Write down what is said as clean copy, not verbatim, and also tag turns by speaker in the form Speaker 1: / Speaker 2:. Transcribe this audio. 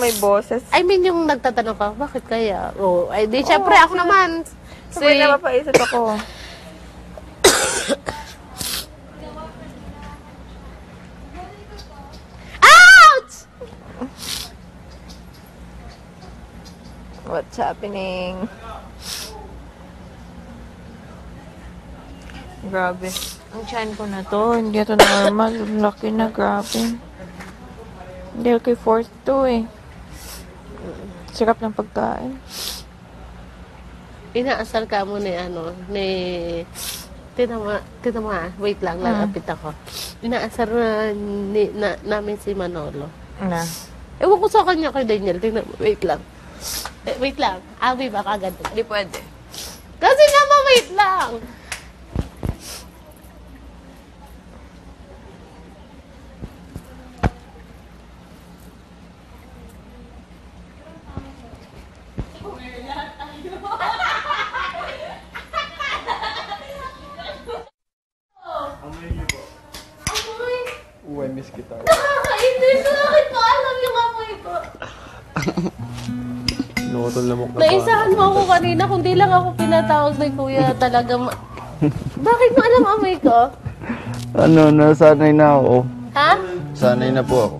Speaker 1: may boses.
Speaker 2: I mean, yung nagtatanong ka, bakit kaya? Oh, ay di, syempre, ako naman.
Speaker 1: Sabay na mapaisip ako.
Speaker 2: Ouch!
Speaker 1: What's happening? Grabe. Ang tiyan ko na to. Hindi ito normal. Laki na. Grabe. Hindi kay fourth to eh. Sarap ng pagkain.
Speaker 2: Inaasar ka mo ni tinama, wait lang, lalapit ako. Inaasar namin si Manolo.
Speaker 1: Na.
Speaker 2: Ewan ko sa kanya kay Daniel, tingnan mo, wait lang. Wait lang, Abi ba kagad?
Speaker 1: Hindi pwede.
Speaker 2: Kasi naman, wait lang.
Speaker 3: Uy, miss kita.
Speaker 2: Nakakainis. Bakit ko alam yung amoy ko?
Speaker 3: Nukotol na mukha.
Speaker 2: Naisahan mo ako kanina, kundi lang ako pinatawag ni Kuya talaga. Bakit mo alam amoy ko?
Speaker 3: Ano, nasanay na ako.
Speaker 2: Ha?
Speaker 3: Sanay na po ako.